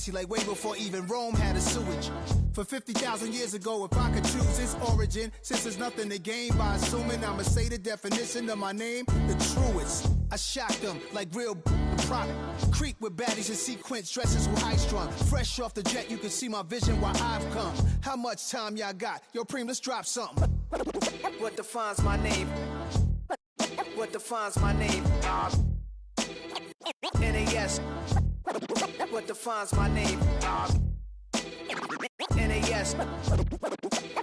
Flashy like way before even Rome had a sewage. For 50,000 years ago, if I could choose its origin, since there's nothing to gain by assuming, I'ma say the definition of my name, the truest. I shocked them like real product. Creek with baddies in sequence, dresses with high strung. Fresh off the jet, you can see my vision where I've come. How much time y'all got? Yo, Preem, let's drop something. What defines my name? What defines my name? NAS. What defines my name? NAS.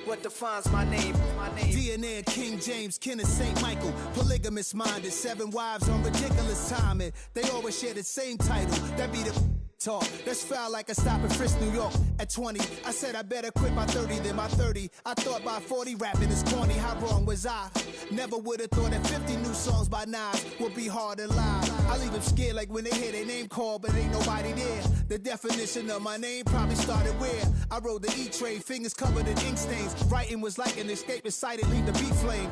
What defines my name? DNA of King James, kin of St. Michael. Polygamous minded, 7 wives on ridiculous timing. They always share the same title. That be the talk. That's foul like a stop in Frisk, New York. At 20, I said I better quit by 30 than by 30. I thought by 40 rapping is corny. How wrong was I? Never would have thought that 50 new songs by Nas would be hard to lie. I leave them scared like when they hear their name called, but ain't nobody there. The definition of my name probably started where I rode the E-train, fingers covered in ink stains. Writing was like an escape excited, leave the beat flame.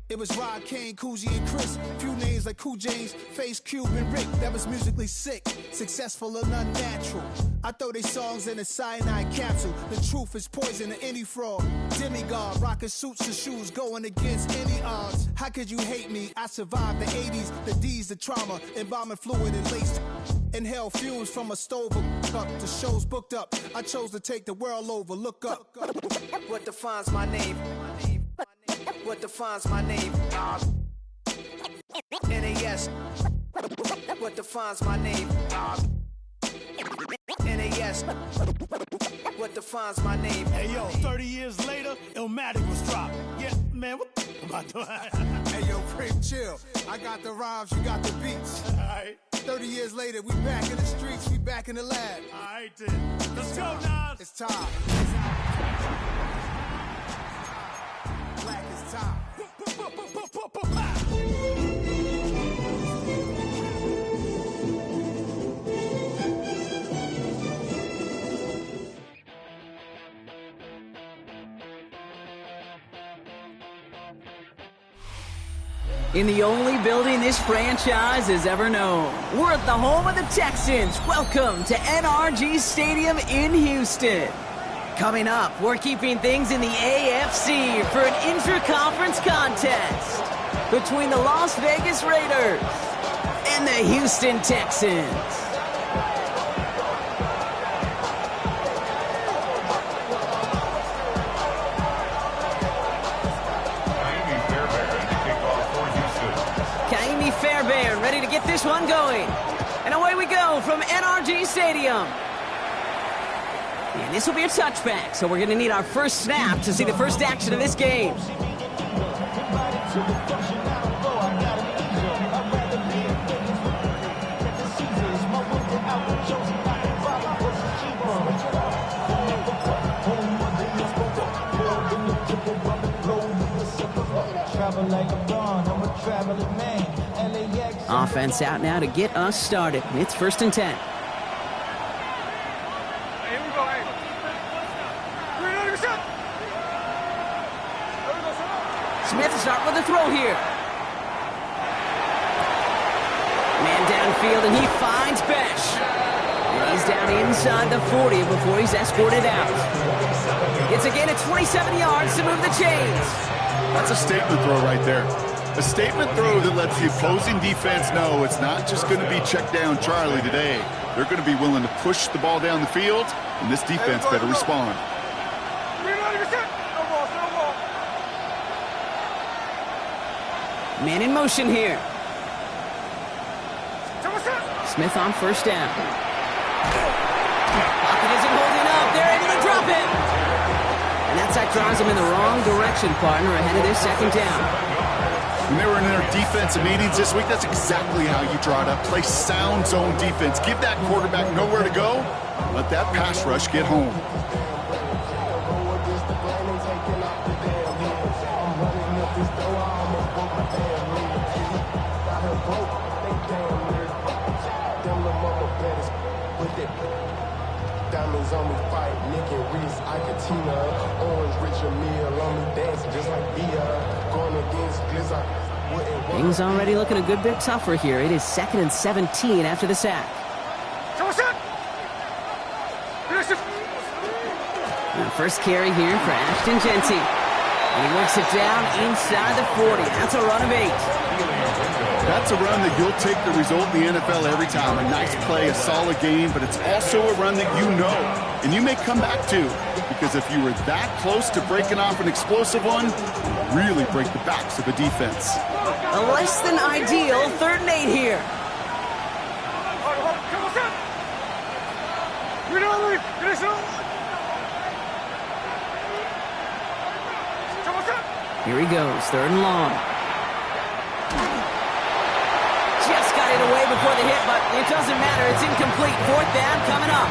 It was Rod, Kane, Coogee, and Chris. Few names like Cool James, Face, Cube, and Rick. That was musically sick, successful and unnatural. I throw they songs in a cyanide capsule. The truth is poison to any fraud. Demigod, rocking suits and shoes, going against any odds. How could you hate me? I survived the 80s, the D's, the trauma, embalming fluid and laced. Inhale fumes from a stove up to shows booked up. I chose to take the world over. Look up. What defines my name? What defines my name? NAS. What defines my name? NAS. What defines my name? Hey yo, 30 years later, Illmatic was dropped. Yeah, man, what the am I doing? Hey yo, Preem, chill. I got the rhymes, you got the beats. Alright. 30 years later, we back in the streets, we back in the lab. Alright then. Let's go, Nas. It's time. Black is time. In the only building this franchise has ever known. We're at the home of the Texans. Welcome to NRG Stadium in Houston. Coming up, we're keeping things in the AFC for an intra-conference contest between the Las Vegas Raiders and the Houston Texans. Fairbairn ready to get this one going. And away we go from NRG Stadium. And this will be a touchback, so we're going to need our first snap to see the first action of this game. Offense out now to get us started. It's 1st and 10. Smith start with a throw here. Man downfield, and he finds Besh. And he's down inside the 40 before he's escorted out. It's a gain of 27 yards to move the chains. That's a statement throw right there. A statement throw that lets the opposing defense know it's not just going to be check down Charlie today. They're going to be willing to push the ball down the field, and this defense better respond. Man in motion here. Smith on 1st down. Pocket isn't holding up. They're able to drop it. And that sack drives him in the wrong direction, partner, ahead of this 2nd down. When they were in their defensive meetings this week, that's exactly how you draw it up. Play sound zone defense. Give that quarterback nowhere to go. Let that pass rush get home. Diamonds on me fight, Nick and Reese, Icatina, Orange, Richard Mille on me dancing just like Bia, going against Blizzard. Things already looking a good bit tougher here. It is 2nd and 17 after the sack. First carry here for Ashton Genty. And he works it down inside the 40. That's a run of 8. That's a run that you'll take the result in the NFL every time. A nice play, a solid game, but it's also a run that you know and you may come back to, because if you were that close to breaking off an explosive one, you really break the backs of a defense. A less than ideal 3rd and 8 here. Here he goes, 3rd and long. Just got it away before the hit, but it doesn't matter. It's incomplete. 4th down coming up.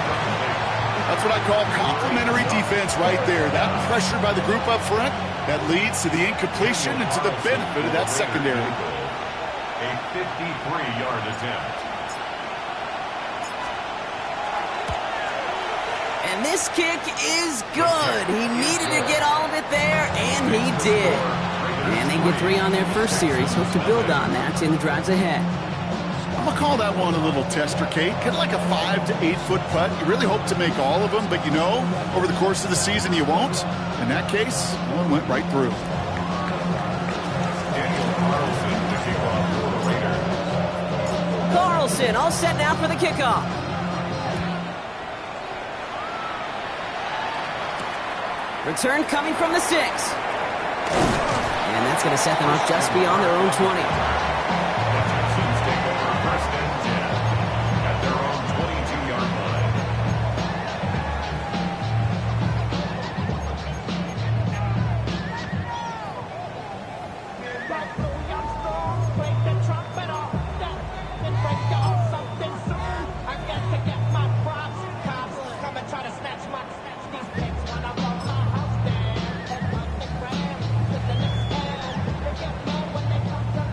That's what I call complimentary defense right there. That pressure by the group up front, that leads to the incompletion and to the benefit of that secondary. A 53-yard attempt. And this kick is good. He needed to get all of it there, and he did. And they get 3 on their first series. Hope to build on that in the drives ahead. I'm going to call that one a little tester, Kate. Kind of like a 5 to 8 foot putt. You really hope to make all of them, but you know, over the course of the season, you won't. In that case, one went right through. Carlson all set now for the kickoff. Return coming from the 6. And that's going to set them up just beyond their own 20. Texans take over 1st and 10 at their own 22-yard line.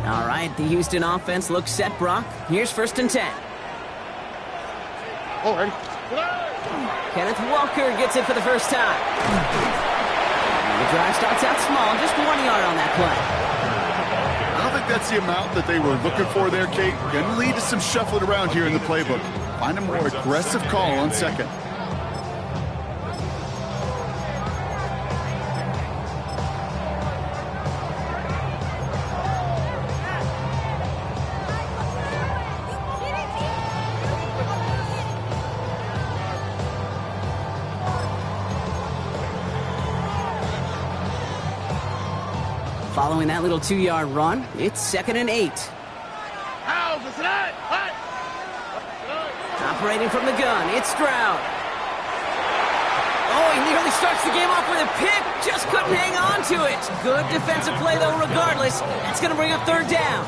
All right, the Houston offense looks set, Brock. Here's 1st and 10. All right. Kenneth Walker gets it for the first time. And the drive starts out small, just 1 yard on that play. I don't think that's the amount that they were looking for there, Kate. Going to lead to some shuffling around here in the playbook. Find a more aggressive call on 2nd. Following that little 2-yard run, it's 2nd and 8. Operating from the gun, it's Stroud. Oh, he nearly starts the game off with a pick. Just couldn't hang on to it. Good defensive play, though, regardless. That's going to bring up 3rd down.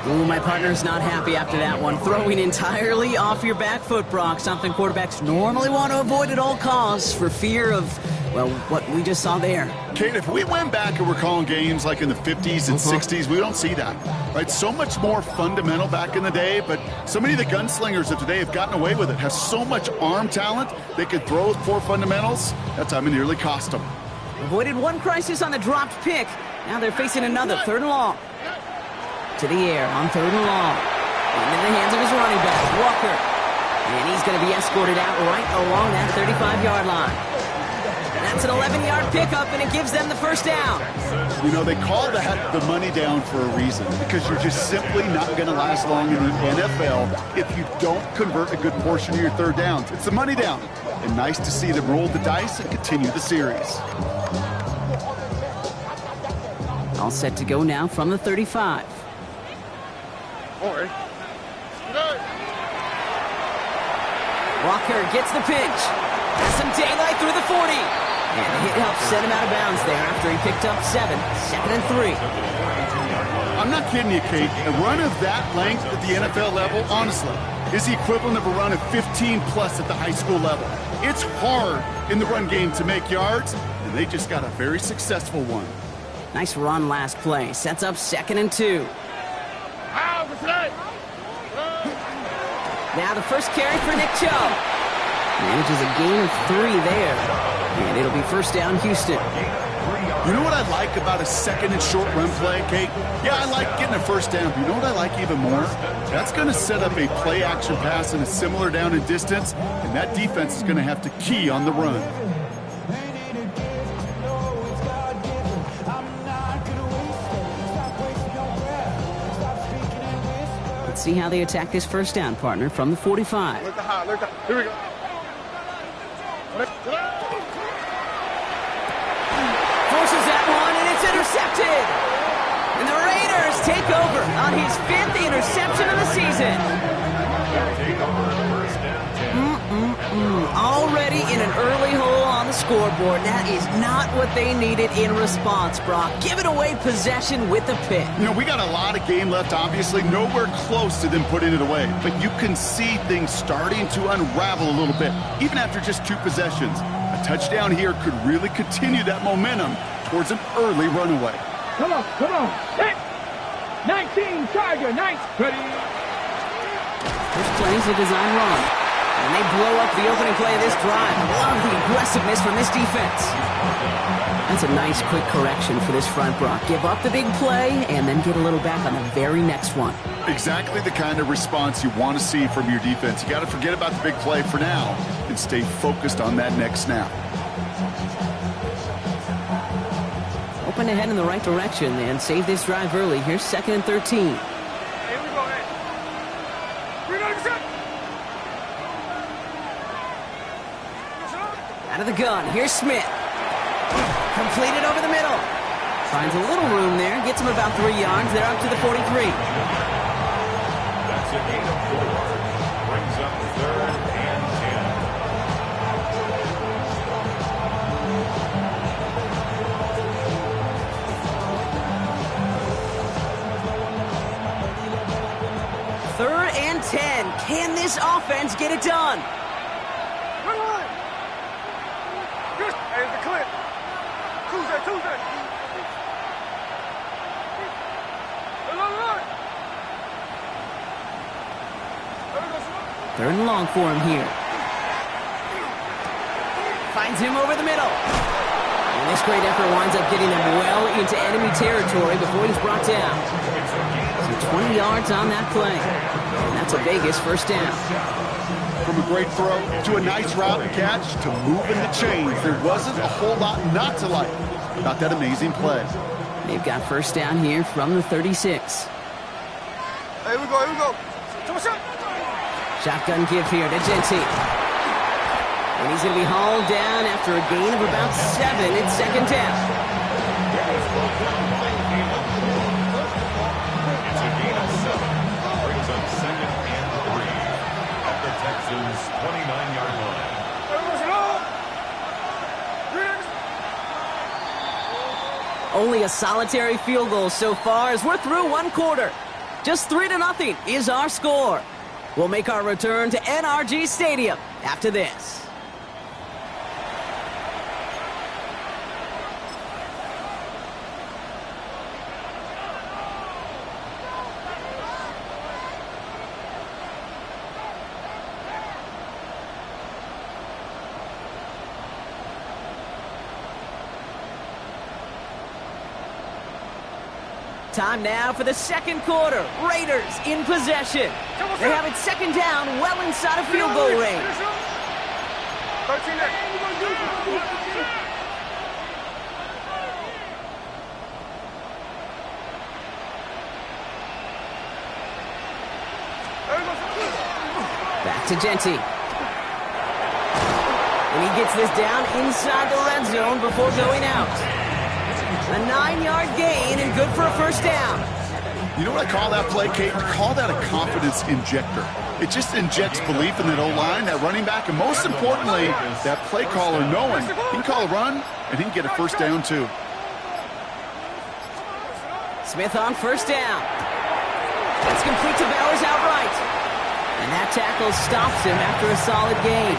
Ooh, my partner's not happy after that one. Throwing entirely off your back foot, Brock. Something quarterbacks normally want to avoid at all costs for fear of, well, what we just saw there. Kate, if we went back and we're calling games like in the 50s and 60s, we don't see that, right? So much more fundamental back in the day, but so many of the gunslingers of today have gotten away with it, have so much arm talent, they could throw with 4 fundamentals. That time it nearly cost them. Avoided one crisis on the dropped pick. Now they're facing another 3rd and long. To the air on 3rd and long. Into the hands of his running back, Walker. And he's going to be escorted out right along that 35-yard line. That's an 11-yard pickup, and it gives them the 1st down. You know, they call that the money down for a reason, because you're just simply not going to last long in the NFL if you don't convert a good portion of your 3rd downs. It's the money down. And nice to see them roll the dice and continue the series. All set to go now from the 35. Walker gets the pinch. Has some daylight through the 40. And the hit helps set him out of bounds there after he picked up 7. 2nd and 3. I'm not kidding you, Kate. A run of that length at the NFL level, honestly, is the equivalent of a run of 15-plus at the high school level. It's hard in the run game to make yards, and they just got a very successful one. Nice run last play. Sets up 2nd and 2. Now the first carry for Nick Chubb. Manages a gain of 3 there. And it'll be 1st down, Houston. You know what I like about a 2nd and short run play, Kate? Yeah, I like getting a 1st down, but you know what I like even more? That's going to set up a play-action pass in a similar down and distance, and that defense is going to have to key on the run. see how they attack this first down, partner, from the 45. Look at high, look at here we go. Forces that one, and it's intercepted. And the Raiders take over on his 5th interception of the season. Take over first down 10. Already in an early hole on the scoreboard. That is not what they needed in response, Brock. Giving away possession with a pick. You know, we got a lot of game left, obviously. Nowhere close to them putting it away. But you can see things starting to unravel a little bit, even after just 2 possessions. A touchdown here could really continue that momentum towards an early runaway. Come on. Hit. 19, Tiger, nice. Ready. There's plenty to design wrong. And they blow up the opening play of this drive. Love the aggressiveness from this defense. That's a nice quick correction for this front, Brock. Give up the big play and then get a little back on the very next one. Exactly the kind of response you want to see from your defense. You got to forget about the big play for now and stay focused on that next snap. Open ahead in the right direction and save this drive early. Here's 2nd and 13. Here we go, hey. We're gonna set. Out of the gun, here's Smith. Completed over the middle. Finds a little room there, gets him about 3 yards. They're up to the 43. That's a gain of 4. Brings up 3rd and 10. 3rd and 10. Can this offense get it done? Hey, it's a clip. Tuesday. Third and long for him here. Finds him over the middle. And this great effort winds up getting them well into enemy territory before he's brought down. So 20 yards on that play. And that's a Vegas first down. From a great throw to a nice route and catch to moving the chains, there wasn't a whole lot not to like about that amazing play. They've got first down here from the 36. Here we go. Come on, shot. Shotgun give here to Genty. And he's going to be hauled down after a gain of about 7. It's 2nd down. It's a gain of 7. Brings up 2nd and 3 at the Texans' 29-yard line. Only a solitary field goal so far as we're through 1 quarter. Just 3-0 is our score. We'll make our return to NRG Stadium after this. Time now for the 2nd quarter. Raiders in possession. They have it 2nd down, well inside of field goal range. 13 there. Back to Genty. And he gets this down inside the red zone before going out. A 9-yard gain and good for a first down. You know what I call that play, Kate? I call that a confidence injector. It just injects belief in that O-line, that running back, and most importantly, that play caller knowing he can call a run and he can get a first down too. Smith on first down. That's complete to Bowers outright. And that tackle stops him after a solid gain.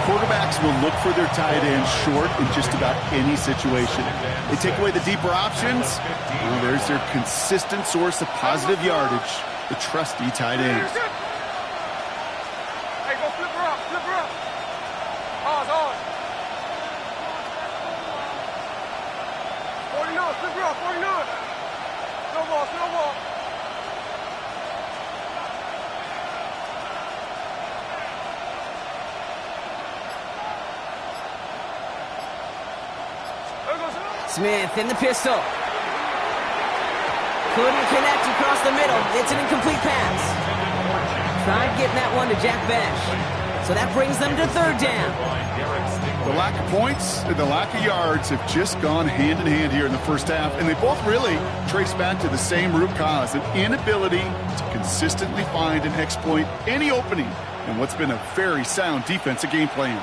Quarterbacks will look for their tight end short in just about any situation. They take away the deeper options. Well, there's their consistent source of positive yardage, the trusty tight end. Hey, go flip her up. Ours. 49, flip her up, 49. Snowball. Smith in the pistol. Couldn't connect across the middle. It's an incomplete pass. tried getting that one to Jack Besh. So that brings them to third down. The lack of points and the lack of yards have just gone hand in hand here in the first half, and they both really trace back to the same root cause, an inability to consistently find and exploit any opening in what's been a very sound defensive game plan.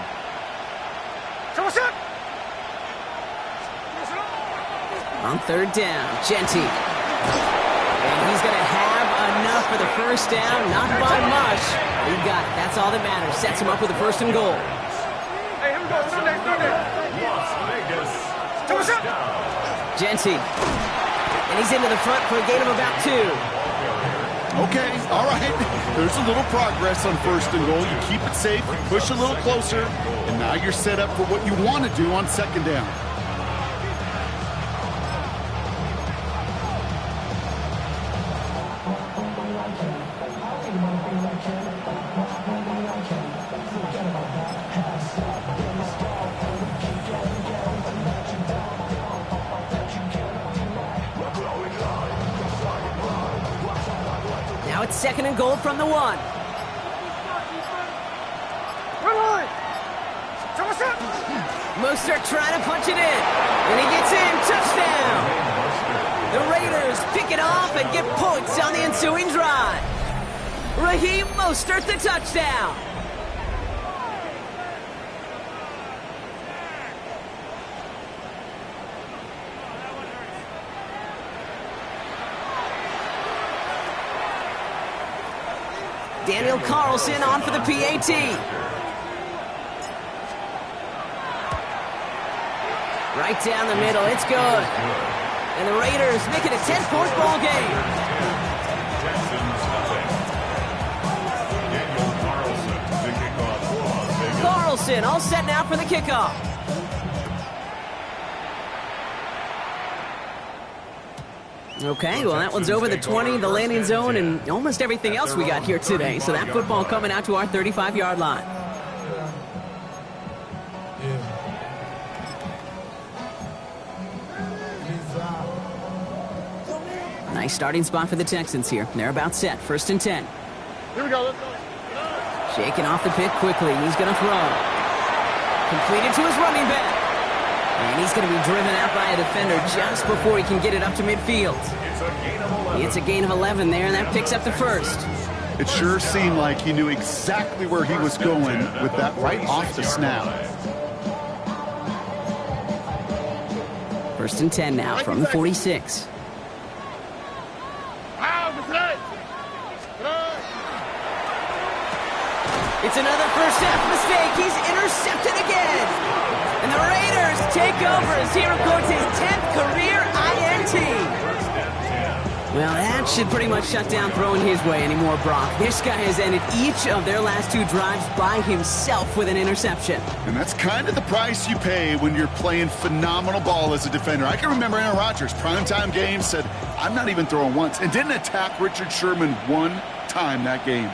On third down, Genty. And he's going to have enough for the first down, not by much. He got it. That's all that matters. Sets him up with a first and goal. Hey, here we go. Genty. And he's into the front for a gain of about 2. Okay, all right. There's a little progress on first and goal. You keep it safe, you push a little closer, and now you're set up for what you want to do on second down. Now it's second and goal from the 1. Mostert trying to punch it in. And he gets in. Touchdown. The Raiders pick it off and get points on the ensuing drive. Raheem Mostert, the touchdown. Daniel Carlson on for the PAT. Right down the middle, it's good. And the Raiders make it a 10-point ball game. Carlson all set now for the kickoff. Okay, well, that one's over the 20, the landing zone, and almost everything else we got here today. So that football coming out to our 35-yard line. Nice starting spot for the Texans here. They're about set. First and 10. Here we go. Let's go. Shaking off the pick quickly. He's going to throw. Completed to his running back. And he's going to be driven out by a defender just before he can get it up to midfield. It's a gain of 11 there, and that picks up the first. It sure seemed like he knew exactly where he was going with that right off the snap. First and 10 now from the 46. It's another first half mistake. He's intercepted again. And the Raiders take over as he records his 10th career INT. Well, that should pretty much shut down throwing his way anymore, Brock. This guy has ended each of their last 2 drives by himself with an interception. And that's kind of the price you pay when you're playing phenomenal ball as a defender. I can remember Aaron Rodgers, primetime game, said, I'm not even throwing once, and didn't attack Richard Sherman one time that game.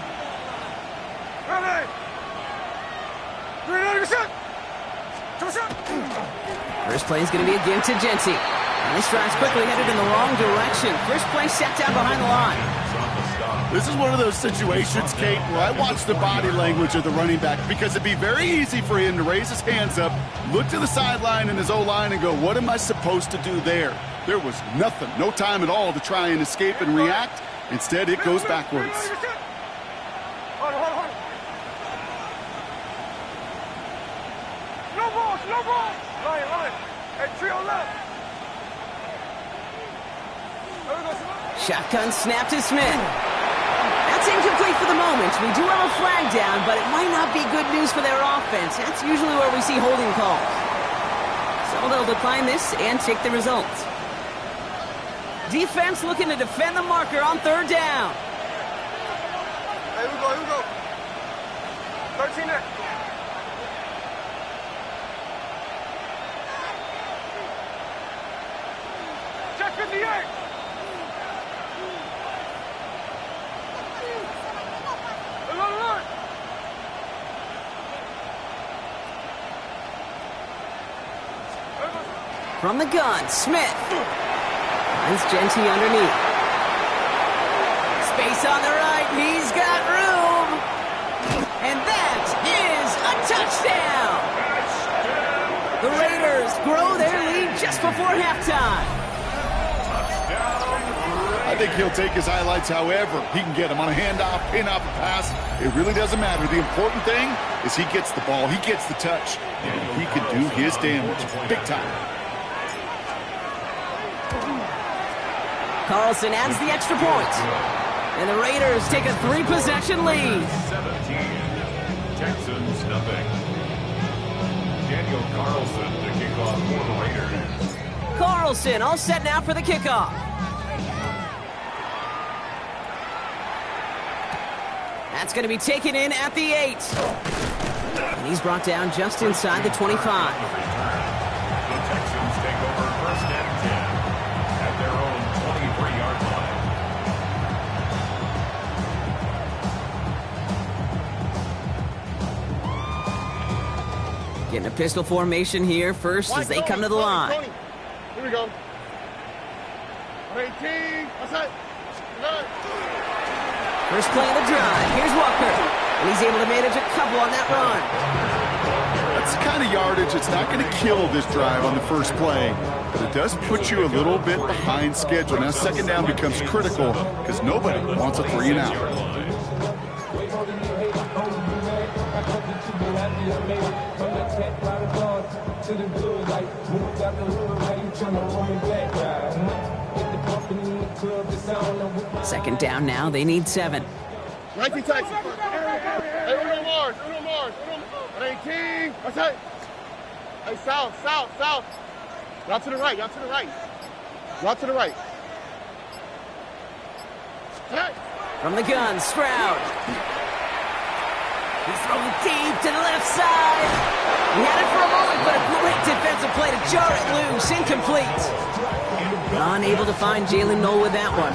First play is going to be a give to Genty. And this drive's quickly headed in the wrong direction. First play set down behind the line. This is one of those situations, Kate, where I watch the body language of the running back because it'd be very easy for him to raise his hands up, look to the sideline and his O-line and go, what am I supposed to do there? There was nothing, no time at all to try and escape and react. Instead, it goes backwards. No ball. Right. Hey, trio left. Shotgun snap to Smith. That's incomplete for the moment. We do have a flag down, but it might not be good news for their offense. That's usually where we see holding calls. So they'll decline this and take the results. Defense looking to defend the marker on third down. Hey, here we go. 13 there. Check 58. From the gun, Smith. Finds Genty underneath. Space on the right. He's got room. And that is a touchdown! The Raiders grow their lead just before halftime. I think he'll take his highlights however he can get them on a handoff, pin-off, a pass. It really doesn't matter. The important thing is he gets the ball, he gets the touch, and he can do his damage big time. Carlson adds the extra point. And the Raiders take a 3-possession lead. 17. Texans nothing. Daniel Carlson to kick off for the Raiders. Carlson all set now for the kickoff. That's going to be taken in at the 8. And he's brought down just inside the 25. The Texans take over first and 10 at their own 23-yard line. Getting a pistol formation here first as they come to the line. Here we go. 18. Outside. First play of the drive. Here's Walker. And he's able to manage a couple on that run. That's the kind of yardage that's not going to kill this drive on the first play. But it does put you a little bit behind schedule. Now second down becomes critical because nobody wants a 3 and out. Second down now. They need 7. 19 Texans. Hey, Uno Mars. 18. Outside. Hey, south. Route to the right. Hey. From the gun, Stroud. He's throwing deep to the left side. He had it for a moment, but a great defensive play to jar it loose. Incomplete. Unable to find Jalen Noel with that one.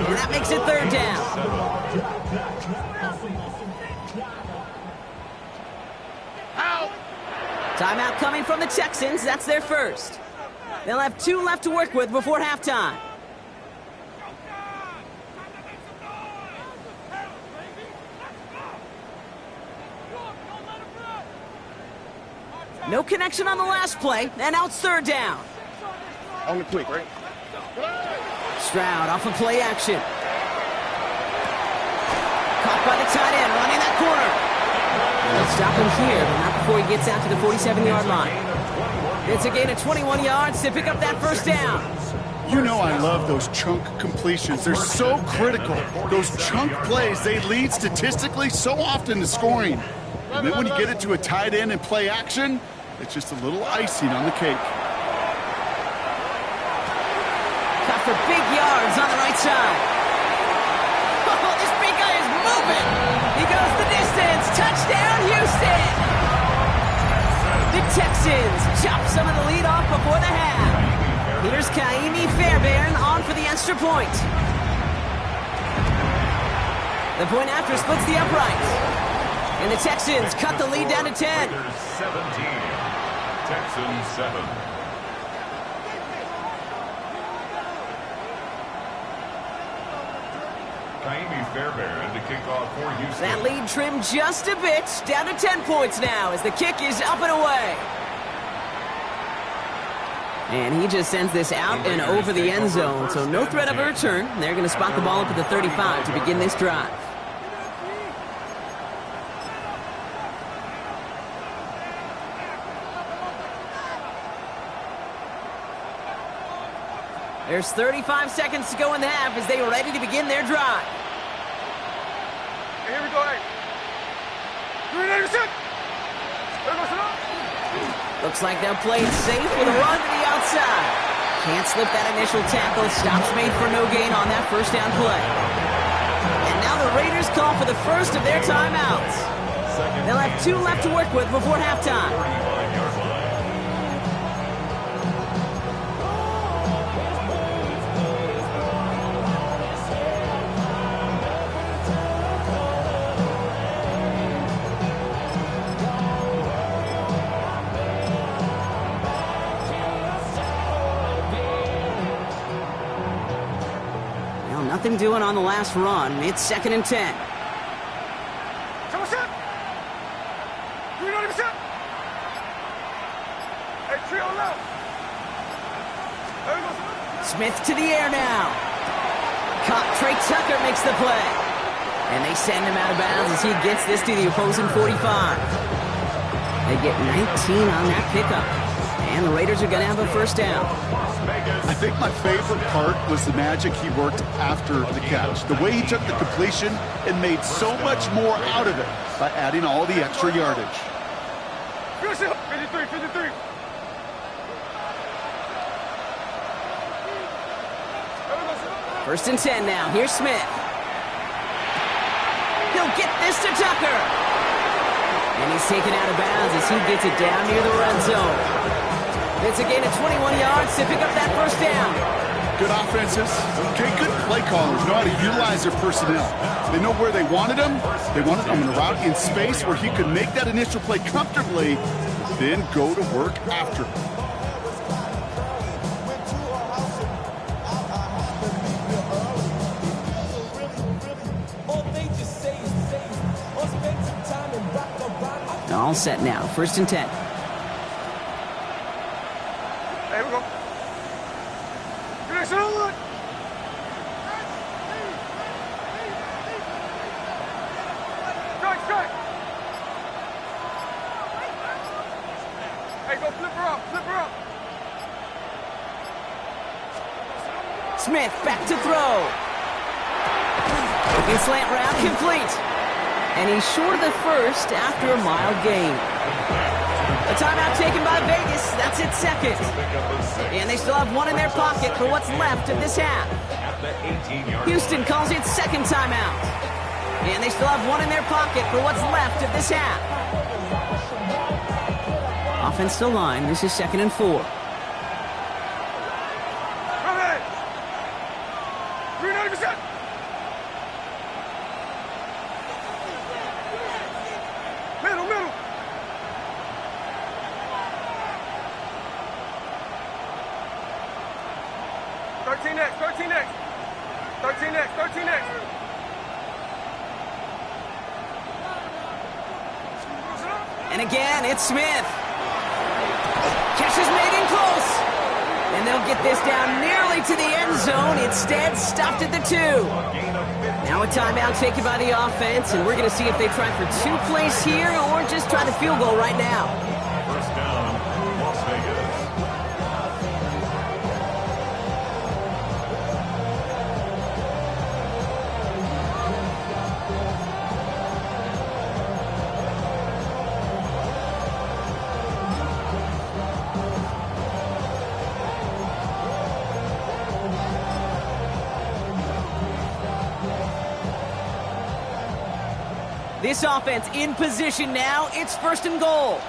And that makes it third down. Timeout coming from the Texans. That's their first. They'll have 2 left to work with before halftime. No connection on the last play, and now it's third down. On the quick, right? Stroud off of play action. Caught by the tight end, running that corner. They'll stop him here, but not before he gets out to the 47-yard line. It's a gain of 21 yards to pick up that first down. You know I love those chunk completions. They're so critical. Those chunk plays, they lead statistically so often to scoring. And then when you get it to a tight end and play action, it's just a little icing on the cake. Cut for big yards on the right side. Oh, this big guy is moving. He goes the distance. Touchdown, Houston. The Texans chop some of the lead off before the half. Here's Kaimi Fairbairn on for the extra point. The point after splits the uprights. And the Texans cut the lead down to 10. 17. Texans 7. Kaimi Fairbairn to kick off for Houston. That lead trimmed just a bit, down to 10 points now as the kick is up and away. And he just sends this out and over the end zone, so no threat of a return. They're going to spot the ball up at the 35 to begin this drive. There's 35 seconds to go in the half as they are ready to begin their drive. Hey, here we go, hey. 386. Looks like they'll play it safe with a run to the outside. Can't slip that initial tackle. Stops made for no gain on that first down play. And now the Raiders call for the first of their timeouts. They'll have 2 left to work with before halftime. Nothing doing on the last run. It's 2nd and 10. Smith to the air now. Caught. Trey Tucker makes the play. And they send him out of bounds as he gets this to the opposing 45. They get 19 on that pickup. And the Raiders are going to have a first down. I think my favorite part was the magic he worked after the catch. The way he took the completion and made so much more out of it by adding all the extra yardage. 53. First and 10 now. Here's Smith. He'll get this to Tucker. And he's taken out of bounds as he gets it down near the red zone. It's a gain of 21 yards to pick up that first down. Good offenses. Okay, good play callers know how to utilize their personnel. They know where they wanted him. They wanted him in a route in space where he could make that initial play comfortably, then go to work after. All set now. First and 10. Hey, we go. Strike. Hey, go flip her up. Smith back to throw. Looking slant route complete. And he's short of the first after a mild gain. A timeout taken by Vegas. That's its second. And they still have one in their pocket for what's left of this half. Houston calls it second timeout. And they still have one in their pocket for what's left of this half. Offensive line. This is 2nd and 4. Come in. 390%. Middle. 13 next. 13 next. And again, it's Smith. Catch is made in close. And they'll get this down nearly to the end zone. Instead, stopped at the 2. Now a timeout taken by the offense, and we're going to see if they try for 2 plays here or just try the field goal right now. First down, Las Vegas. This offense in position now. It's 1st and goal.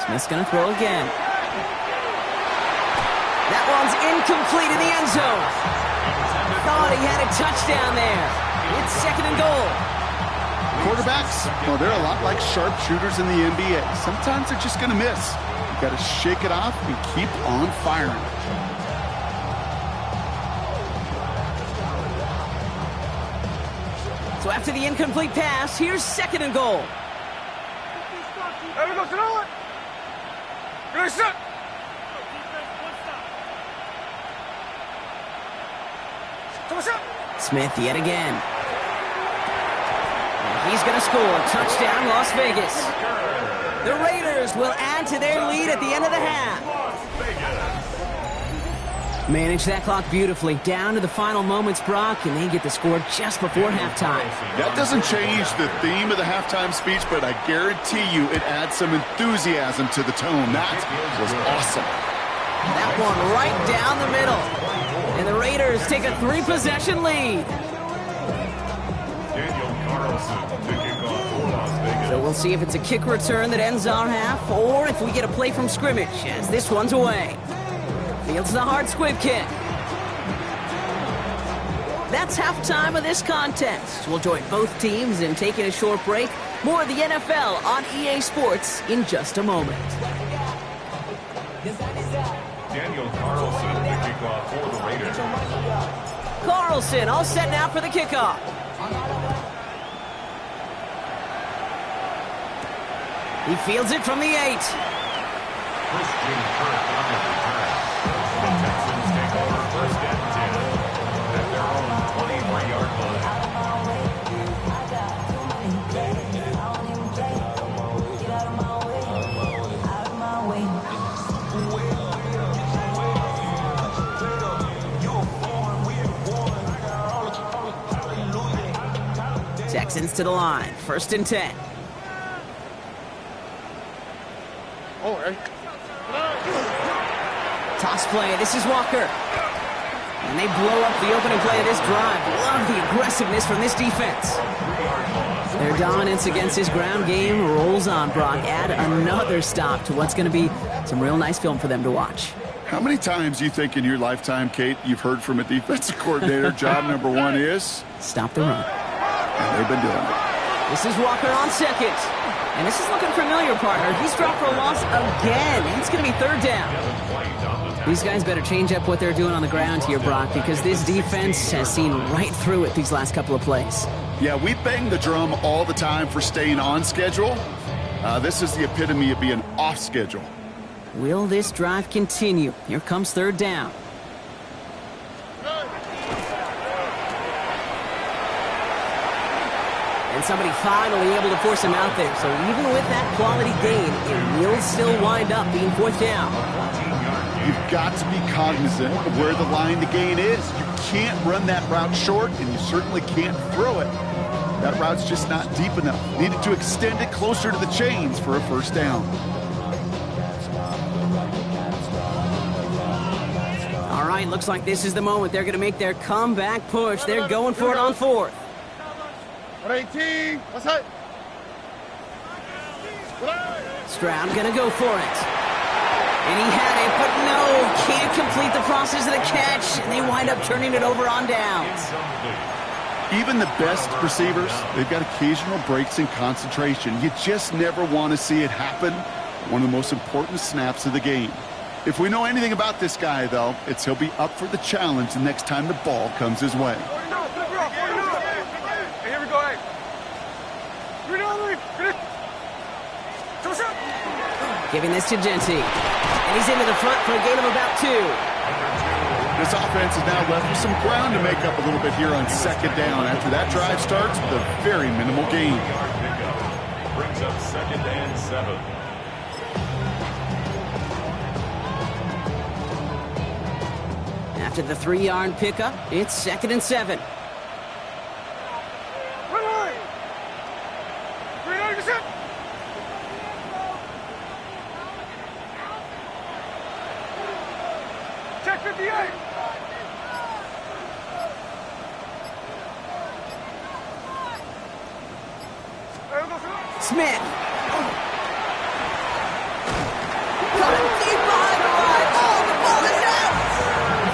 Smith's going to throw again. That one's incomplete in the end zone. Thought he had a touchdown there. It's 2nd and goal. Quarterbacks, well, they're a lot like sharpshooters in the NBA. Sometimes they're just going to miss. You've got to shake it off and keep on firing. So after the incomplete pass, here's 2nd and goal. There we go, sit on it. Good shot. Smith yet again. And he's going to score. Touchdown, Las Vegas. The Raiders will add to their lead at the end of the half. Manage that clock beautifully. Down to the final moments, Brock, and they get the score just before halftime. That doesn't change the theme of the halftime speech, but I guarantee you it adds some enthusiasm to the tone. That was awesome. That one right down the middle. And the Raiders take a 3-possession lead. So we'll see if it's a kick return that ends our half, or if we get a play from scrimmage, as this one's away. Fields the hard squib kick. That's halftime of this contest. We'll join both teams in taking a short break. More of the NFL on EA Sports in just a moment. Daniel Carlson, the kickoff for the Raiders. Carlson all set now for the kickoff. He fields it from the 8. Christian Kirk on the return. The Texans take over first and 10 at their own 23-yard line. Texans to the line, first and 10. Toss play, this is Walker. And they blow up the opening play of this drive. Love the aggressiveness from this defense. Their dominance against his ground game rolls on, Brock. Add another stop to what's going to be some real nice film for them to watch. How many times do you think in your lifetime, Kate, you've heard from a defensive coordinator, job number one is? Stop the run. And they've been doing it. This is Walker on second. And this is looking familiar, partner. He's dropped for a loss again. And it's going to be third down. These guys better change up what they're doing on the ground here, Brock, because this defense has seen right through it these last couple of plays. Yeah, we bang the drum all the time for staying on schedule. This is the epitome of being off schedule. Will this drive continue? Here comes third down. And somebody finally able to force him out there. So even with that quality gain, it will still wind up being fourth down. You've got to be cognizant of where the line to gain is. You can't run that route short, and you certainly can't throw it. That route's just not deep enough. Needed to extend it closer to the chains for a first down. All right, looks like this is the moment. They're going to make their comeback push. They're going for it on fourth. 18. What's that? Stroud going to go for it. And he had it, but no, can't complete the process of the catch. And they wind up turning it over on downs. Even the best receivers, they've got occasional breaks in concentration. You just never want to see it happen. One of the most important snaps of the game. If we know anything about this guy, though, it's he'll be up for the challenge the next time the ball comes his way. Giving this to Genty. And he's into the front for a gain of about 2. This offense is now left with some ground to make up a little bit here on second down after that drive starts with a very minimal gain. Brings up second and 7. After the 3-yard pickup, it's second and 7. Check 58. Smith. Got it deep behind the line. Oh, the ball is out.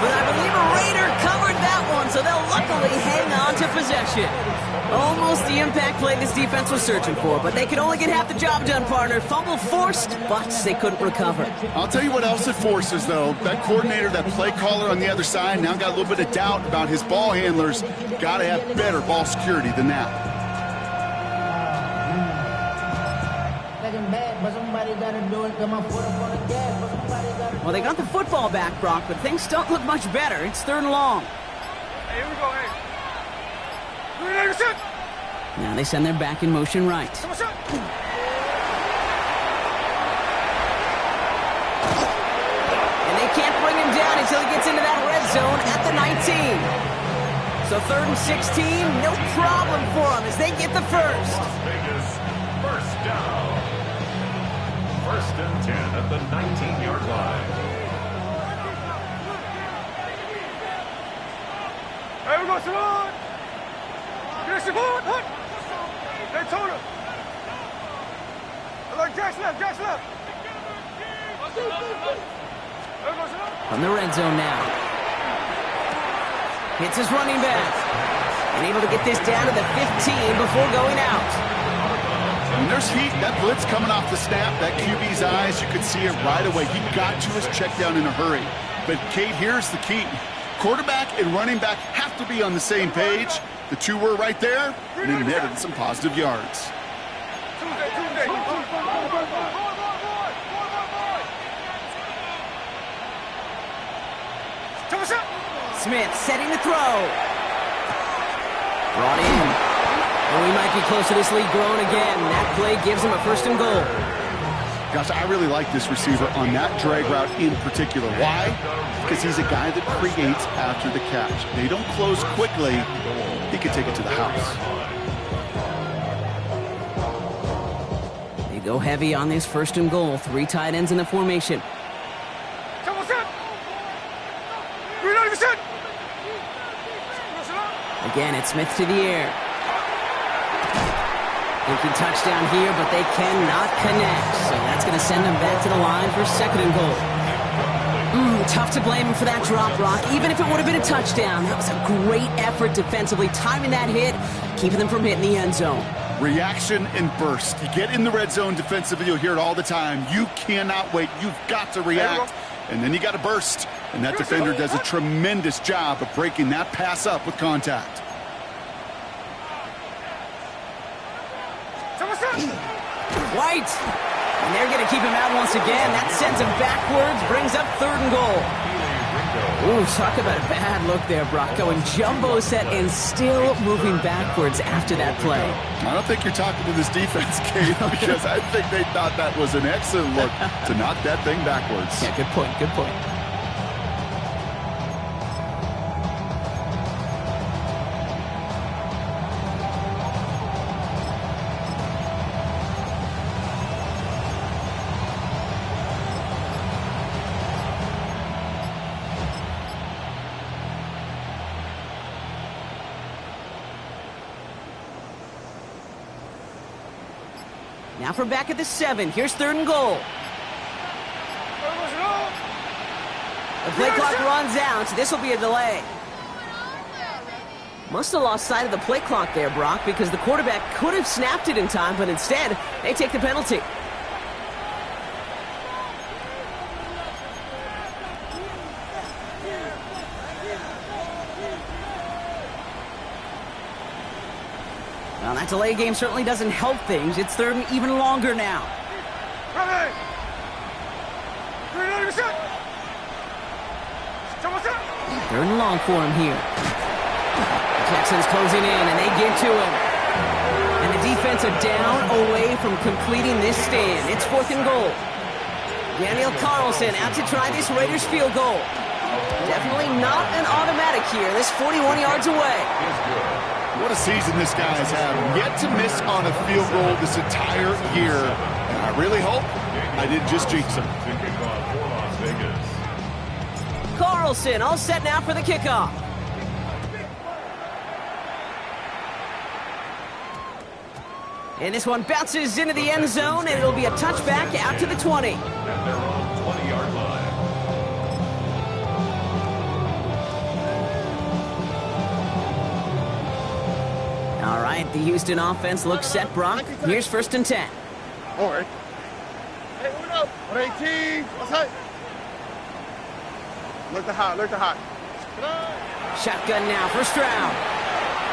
But I believe a Raider covered that one, so they'll luckily hang on to possession. Almost the impact play this defense was searching for, but they could only get half the job done, partner. Fumble forced, but they couldn't recover. I'll tell you what else it forces, though. That coordinator, that play caller on the other side, now got a little bit of doubt about his ball handlers. Got to have better ball security than that. Well, they got the football back, Brock, but things don't look much better. It's third and long. Hey, here we go, hey. Now they send their back in motion right. And they can't bring him down until he gets into that red zone at the 19. So third and 16, no problem for them as they get the first. Las Vegas, first down. First and 10 at the 19-yard line. Hey, we go, Simone. Get Simone, hut. Hey, Tona. I like Jack's left, Jack's left. From the red zone now. Hits his running back. And able to get this down to the 15 before going out. When there's heat, that blitz coming off the snap, that QB's eyes, you could see it right away. He got to his check down in a hurry. But, Kate, here's the key. Quarterback and running back have to be on the same page. The two were right there, and it netted some positive yards. Smith setting the throw. Brought in. And we might be close to this lead growing again. That play gives him a 1st and goal. Gosh, I really like this receiver on that drag route in particular. Why? Because he's a guy that creates after the catch. They don't close quickly. He can take it to the house. They go heavy on this 1st and goal. 3 tight ends in the formation. Again, it's Smith to the air. Thinking touchdown here, but they cannot connect. So that's going to send them back to the line for 2nd and goal. Tough to blame him for that drop, Brock. Even if it would have been a touchdown, that was a great effort defensively, timing that hit, keeping them from hitting the end zone. Reaction and burst. You get in the red zone defensively, you'll hear it all the time. You cannot wait. You've got to react. And then you got to burst. And that defender does a tremendous job of breaking that pass up with contact. White. And they're going to keep him out once again. That sends him backwards, brings up 3rd and goal. Ooh, talk about a bad look there, Brock. Going jumbo set and still moving backwards after that play. I don't think you're talking to this defense, Kate, because I think they thought that was an excellent look to knock that thing backwards. Yeah, good point, good point. Now from back at the 7. Here's 3rd and goal. The play clock runs out. This will be a delay. Must have lost sight of the play clock there, Brock, because the quarterback could have snapped it in time, but instead, they take the penalty. Well, that delay game certainly doesn't help things. It's 3rd and even longer now. 3rd and long for him here. The Texans closing in, and they give to him. And the defense are down away from completing this stand. It's 4th and goal. Daniel Carlson out to try this Raiders field goal. Definitely not an automatic here. This 41 yards away. What a season this guy has had. Yet to miss on a field goal this entire year. And I really hope I didn't just jinx him. Carlson all set now for the kickoff. And this one bounces into the end zone, and it'll be a touchback out to the 20. At their own 20-yard line. All right, the Houston offense looks set, Brock. Here's 1st and 10. All right. Hey, what up? 118. What's up? Look the hot, look the hot. Shotgun now, 1st round.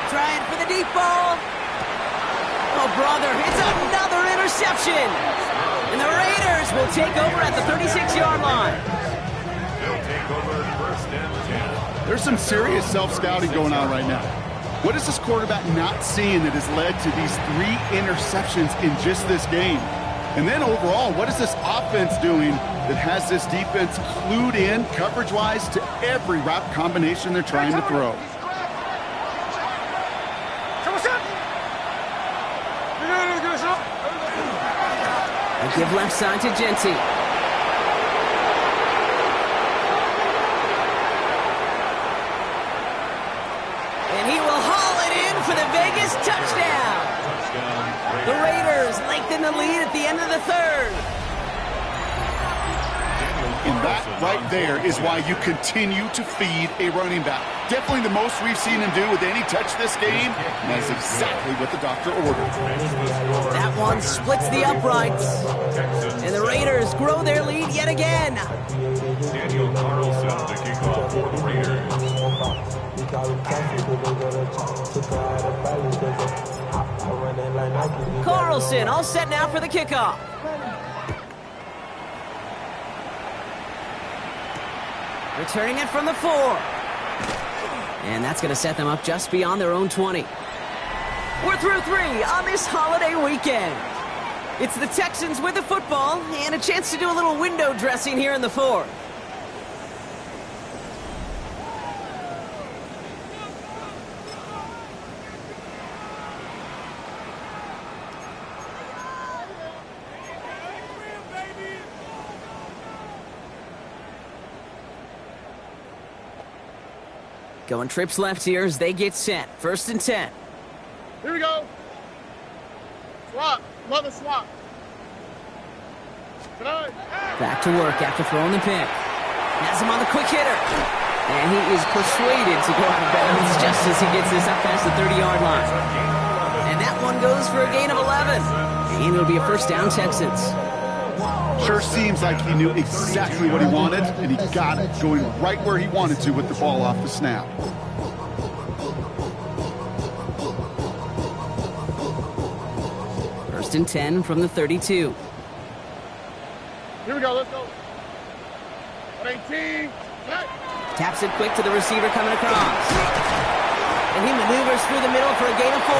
Trying for the deep ball. Oh, brother, it's another interception. And the Raiders will take over at the 36-yard line. They'll take over 1st and 10. There's some serious self-scouting going on right now. What is this quarterback not seeing that has led to these 3 interceptions in just this game? And then overall, what is this offense doing that has this defense clued in coverage-wise to every route combination they're trying to throw? They give left side to Genty. And he will haul it in for the Vegas touchdown. The Raiders lengthen the lead at the end of the 3rd. And that right there is why you continue to feed a running back. Definitely the most we've seen him do with any touch this game, and that's exactly what the doctor ordered. That one splits the uprights, and the Raiders grow their lead yet again. Daniel Carlson up the kickoff for the Raiders. Carlson all set now for the kickoff. Returning it from the 4. And that's going to set them up just beyond their own 20. We're through 3 on this holiday weekend. It's the Texans with the football and a chance to do a little window dressing here in the 4th. Going trips left here as they get set. 1st and 10. Here we go. Swap. Another swap. Back to work after throwing the pick. Has him on the quick hitter. And he is persuaded to go out of bounds just as he gets this up past the 30-yard line. And that one goes for a gain of 11. And it'll be a 1st down, Texans. Sure seems like he knew exactly what he wanted, and he got it, going right where he wanted to with the ball off the snap. First and 10 from the 32. Here we go, let's go. 18. Taps it quick to the receiver coming across. And he maneuvers through the middle for a gain of 4.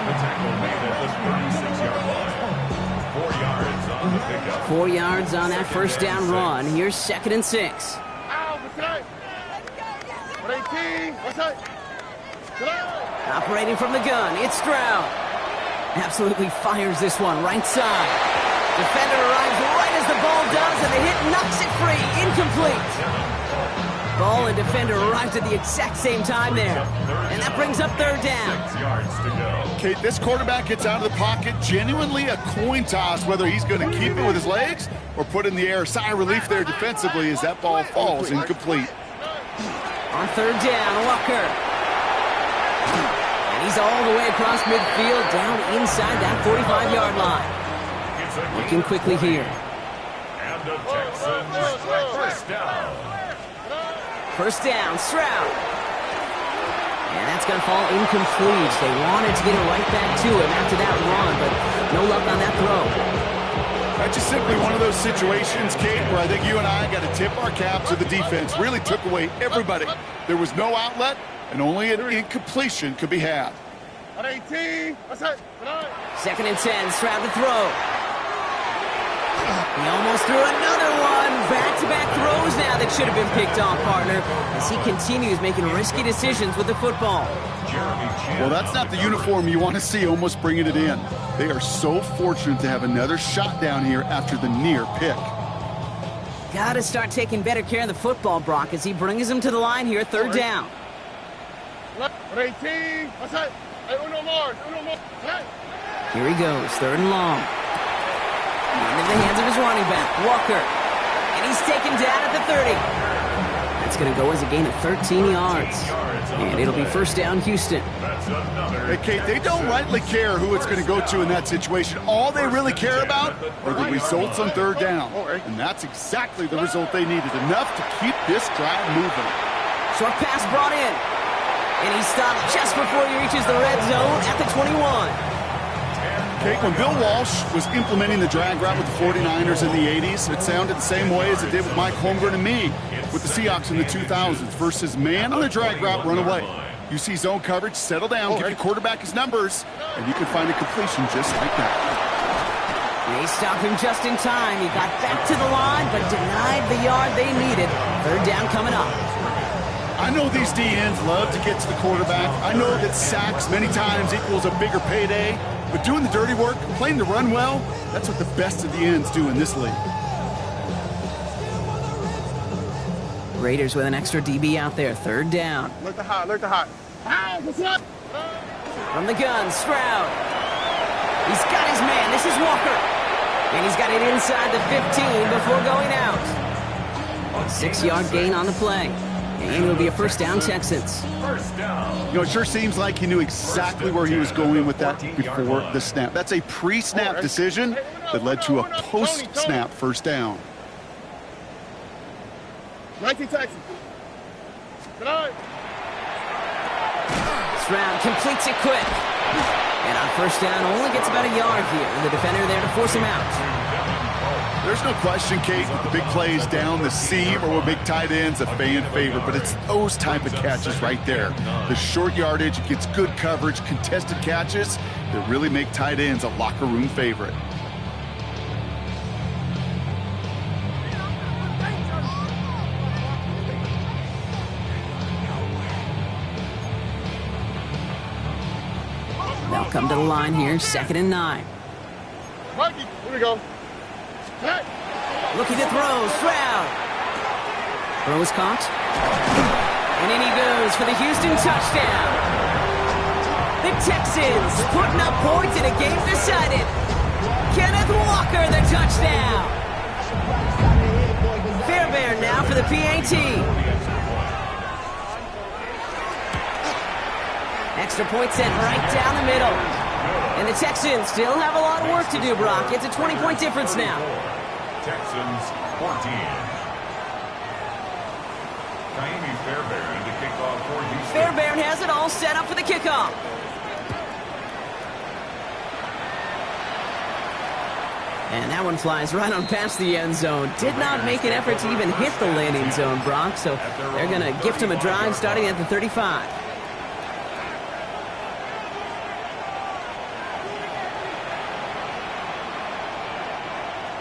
The tackle made at the 36-yard line. 4 yards on the pickup. 4 yards on that 1st down run. Here's 2nd and 6. Ow, what's that? 18. What's that? Operating from the gun, it's Stroud. Absolutely fires this one right side. Defender arrives right as the ball does, and the hit knocks it free. Incomplete. Ball and defender arrives at the exact same time there. And that brings up 3rd down. 6 yards to go. Okay, this quarterback gets out of the pocket, genuinely a coin toss whether he's going to keep it with his legs or put in the air. Sigh of relief there defensively as that ball falls incomplete. On 3rd down, Walker. And he's all the way across midfield, down inside that 45-yard line. Looking quickly here. And the Texans 1st down. 1st down, Stroud. And that's going to fall incomplete. They wanted to get it right back to him after that run, but no luck on that throw. That's just simply one of those situations, Kate, where I think you and I got to tip our cap to the defense. Really took away everybody. There was no outlet, and only an incompletion could be had. 18. What's that? 2nd and 10, Stroud to throw. He almost threw another one. Back-to-back throws now that should have been picked off, partner, as he continues making risky decisions with the football. Well, that's not the uniform you want to see almost bringing it in. They are so fortunate to have another shot down here after the near pick. Got to start taking better care of the football, Brock, as he brings him to the line here, 3rd down. 18. What's that? Uno more. Here he goes, 3rd and long. Into the hands of his running back, Walker. And he's taken down at the 30. That's going to go as a gain of 13 yards. And it'll be 1st down, Houston. Hey, Kate, they don't rightly care who it's going to go to in that situation. All they really care about are the results on 3rd down. And that's exactly the result they needed. Enough to keep this drive moving. Short pass brought in. And he stopped just before he reaches the red zone at the 21. Okay, when Bill Walsh was implementing the drag route with the 49ers in the 80s, it sounded the same way as it did with Mike Holmgren and me with the Seahawks in the 2000s. Versus man on the drag route, run away. You see zone coverage, settle down, give your quarterback his numbers, and you can find a completion just like that. They stopped him just in time. He got back to the line, but denied the yard they needed. 3rd down coming up. I know these DNs love to get to the quarterback. I know that sacks many times equals a bigger payday. But doing the dirty work, playing the run well, that's what the best of the ends do in this league. Raiders with an extra DB out there, 3rd down. Look the hot. What's up? From the gun, Stroud. He's got his man. This is Walker. And he's got it inside the 15 before going out. 6-yard gain on the play. And it'll be a 1st down, Texans. 1st down. You know, it sure seems like he knew exactly where he was going with that before the snap. That's a pre-snap decision that led to a post-snap 1st down. 19 Texans. Good night. Stroud completes it quick. And on first down, only gets about a yard here. And the defender there to force him out. There's no question, Kate, with the big plays down the seam or what make tight ends a fan favorite, but it's those type of catches right there. The short yardage, it gets good coverage, contested catches that really make tight ends a locker room favorite. They'll come to the line here, 2nd and 9. Mikey, here we go. Hey. Looking to throw, Stroud. Throws caught. And in he goes for the Houston touchdown. The Texans putting up points in a game decided. Kenneth Walker, the touchdown. Fairbairn now for the PAT. Extra point sent right down the middle. And the Texans still have a lot of work to do, Brock. It's a 20-point difference now. Texans 14. Kaimi Fairbairn to kick off for Houston. Fairbairn has it all set up for the kickoff. And that one flies right on past the end zone. Did not make an effort to even hit the landing zone, Brock. So they're going to gift him a drive starting at the 35.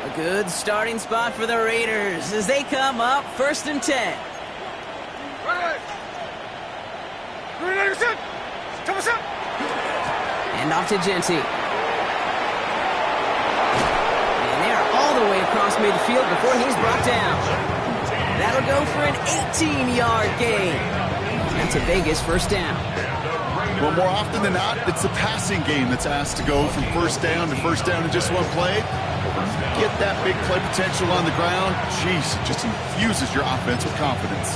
A good starting spot for the Raiders as they come up 1st and 10. And off to Genty. And they're all the way across midfield before he's brought down. That'll go for an 18-yard gain. That's a Vegas 1st down. Well, more often than not, it's the passing game that's asked to go from 1st down to 1st down in just one play. Get that big play potential on the ground. Jeez, it just infuses your offense with confidence.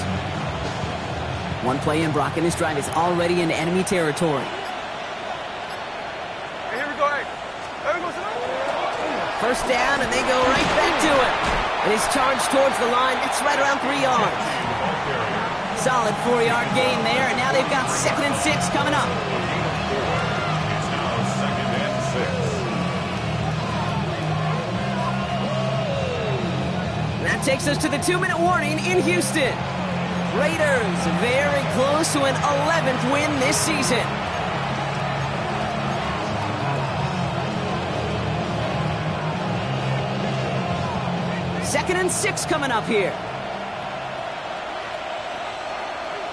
One play in, Brock, and his drive is already into enemy territory. Hey, here we go. Hey. There we go. 1st down, and they go right back to it. And he's charged towards the line. That's right around 3 yards. Solid 4-yard gain there, and now they've got 2nd and 6 coming up. It's now 2nd and 6. That takes us to the 2-minute warning in Houston. Raiders very close to an 11th win this season. Second and 6 coming up here.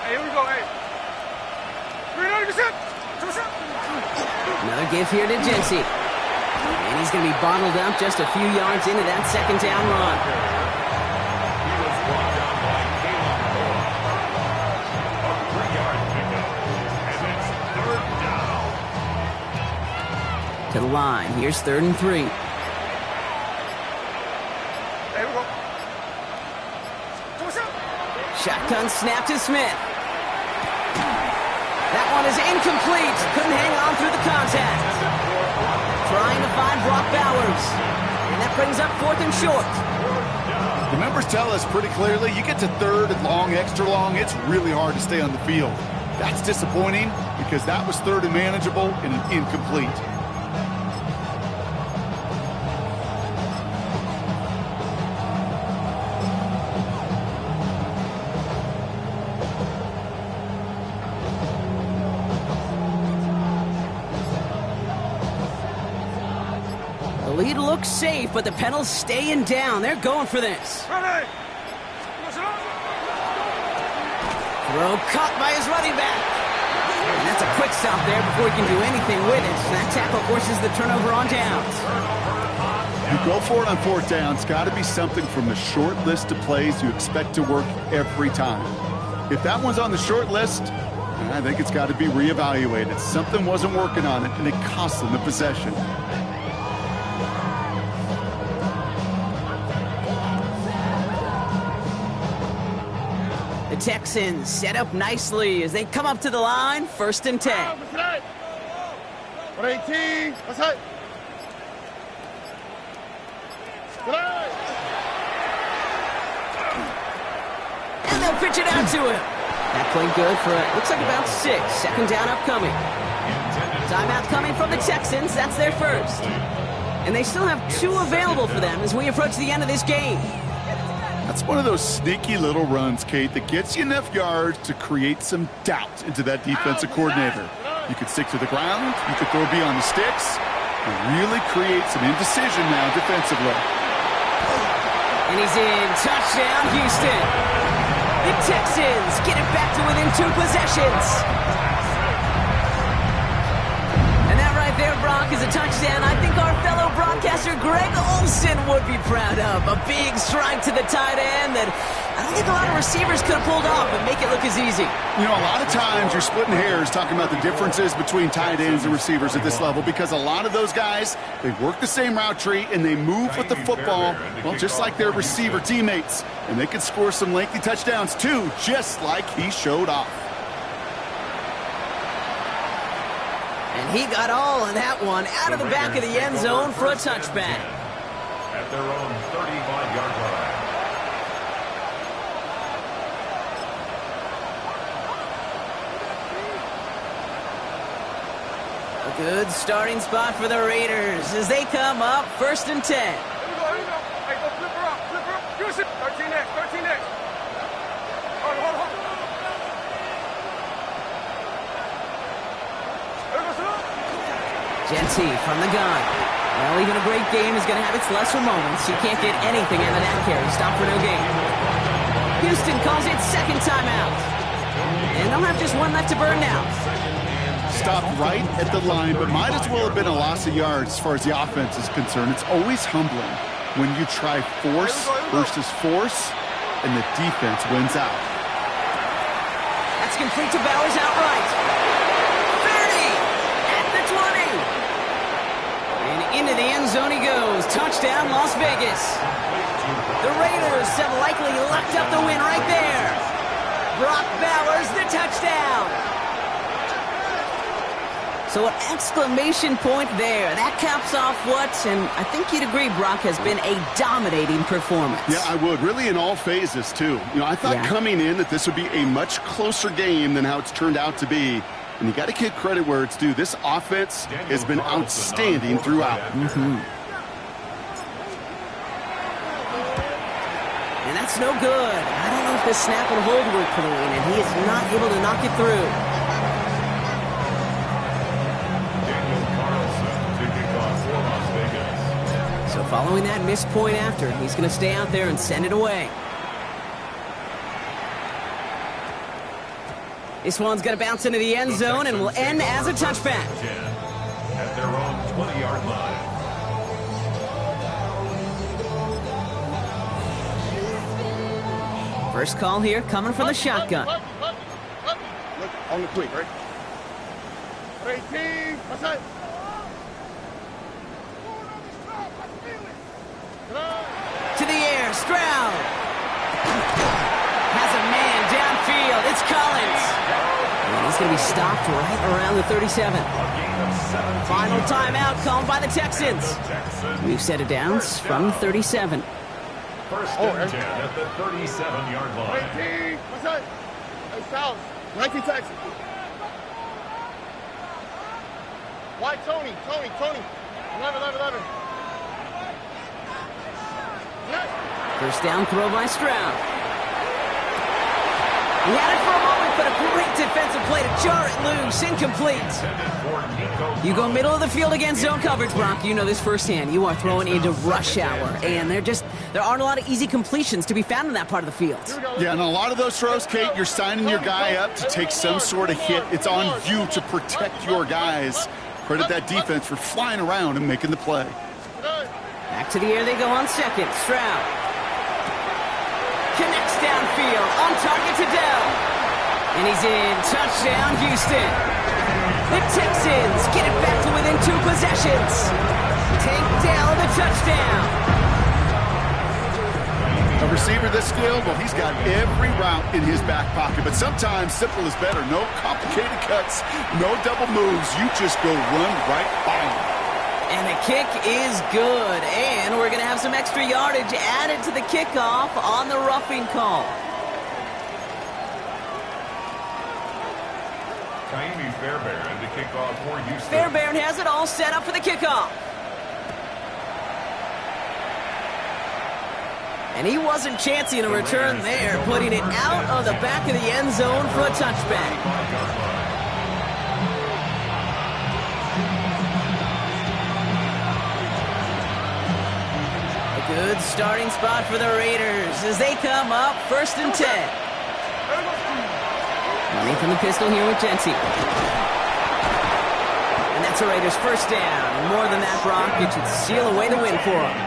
Hey, here we go. Hey. 390%. Another give here to Genty. And he's going to be bottled up just a few yards into that 2nd down run. He was brought down by Caleb Moore. A 3-yard pickup. And it's 3rd down. To the line. Here's 3rd and 3. Hey, we go. Shotgun snap to Smith. That one is incomplete. Couldn't hang on through the contact. Trying to find Brock Bowers. And that brings up 4th and short. The numbers tell us pretty clearly, you get to 3rd and long, extra long, it's really hard to stay on the field. That's disappointing because that was 3rd and manageable and an incomplete. The lead looks safe, but the Penals staying down. They're going for this. Ready. Throw caught by his running back. And that's a quick stop there before he can do anything with it. That tackle forces the turnover on downs. You go for it on 4th down. It's got to be something from the short list of plays you expect to work every time. If that one's on the short list, I think it's got to be reevaluated. Something wasn't working on it, and it cost them the possession. The Texans set up nicely as they come up to the line, 1st and 10. 118. Let's hit. they'll pitch it out to him. That played good for, looks like about 6. Second down upcoming. Timeout coming from the Texans. That's their first. And they still have 2 available for them as we approach the end of this game. That's one of those sneaky little runs, Kate, that gets you enough yards to create some doubt into that defensive coordinator. You could stick to the ground, you could throw beyond the sticks, and really create some indecision now defensively. And he's in. Touchdown, Houston. The Texans get it back to within 2 possessions. And that right there, Brock, is a touchdown I think our fellow broadcaster Greg Olsen would be proud of. A big strike to the tight end that I don't think a lot of receivers could have pulled off and make it look as easy. You know, a lot of times you're splitting hairs talking about the differences between tight ends and receivers at this level because a lot of those guys, they work the same route tree and they move with the football, well, just like their receiver teammates. And they can score some lengthy touchdowns too, just like he showed off. And he got all of that one out of the back of the end zone for a touchback. At their own 35-yard line. A good starting spot for the Raiders as they come up 1st and 10. Here we go. Hey, go flip her up. Houston. 13 next. Hold. Genty from the gun. Well, even a great game is going to have its lesser moments. You can't get anything out of that carry. Stop for no gain. Houston calls it second timeout. And they'll have just 1 left to burn now. Stopped right at the line, but might as well have been a loss of yards as far as the offense is concerned. It's always humbling when you try force versus force, and the defense wins out. That's complete to Bowers outright. 30 at the 20. And into the end zone he goes. Touchdown, Las Vegas. The Raiders have likely locked up the win right there. Brock Bowers, the touchdown. So an exclamation point there. That caps off what, and I think you'd agree, Brock, has been a dominating performance. Yeah, I would. Really in all phases, too. You know, I thought coming in that this would be a much closer game than how it's turned out to be. And you got to give credit where it's due. This offense has been outstanding throughout. And that's no good. I don't know if this snap and hold work for the win, and he is not able to knock it through. So following that missed point after, he's going to stay out there and send it away. This one's going to bounce into the end zone and will end as a touchback. At their own 20-yard line. First call here coming from the shotgun. Look, on the quick, right? 18, what's that? To the air, Stroud. Has a man downfield. It's Collins. And he's going to be stopped right around the 37. Final timeout called by the Texans. We've set it down from the 37. First and 10 at the 37-yard line. 18, what's that? Hey, South, 19 Texans. Why Tony? 11. First down throw by Stroud. He had it for a moment, but a great defensive play to jar it loose. Incomplete. You go middle of the field against zone coverage, Brock. You know this firsthand. You are throwing into rush hour, and there aren't a lot of easy completions to be found in that part of the field. Yeah, and a lot of those throws, Kate, you're signing your guy up to take some sort of hit. It's on you to protect your guys. Credit that defense for flying around and making the play. Back to the air they go on second. Stroud connects downfield, on target to Dell. And he's in. Touchdown, Houston. The Texans get it back to within 2 possessions. Tank Dell the touchdown. A receiver this skilled, well, he's got every route in his back pocket. But sometimes simple is better. No complicated cuts, no double moves. You just go run right by him. And the kick is good. And we're going to have some extra yardage added to the kickoff on the roughing call. Fairbairn to kick off for Houston. Fairbairn has it all set up for the kickoff. And he wasn't chancing a return there, putting it out of the back of the end zone for a touchback. A good starting spot for the Raiders as they come up 1st and 10. Running from the pistol here with Jency. And that's a Raiders first down. And more than that, Brock, it should seal away the win for them.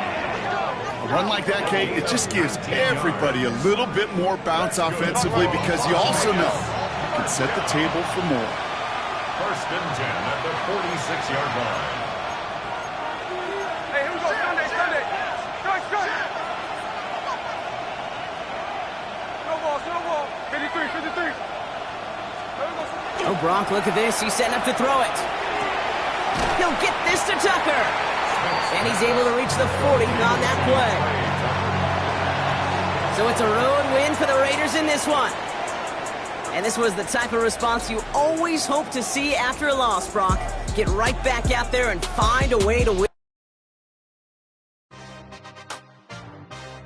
A run like that, Kate, it just gives everybody a little bit more bounce offensively because you also know you can set the table for more. 1st and 10 at the 46-yard line. Hey, here we go. Sunday. Strike. Snowball. 53. Oh, Brock, look at this. He's setting up to throw it. He'll get this to Tucker. And he's able to reach the 40 on that play. So it's a road win for the Raiders in this one. And this was the type of response you always hope to see after a loss, Brock. Get right back out there and find a way to win.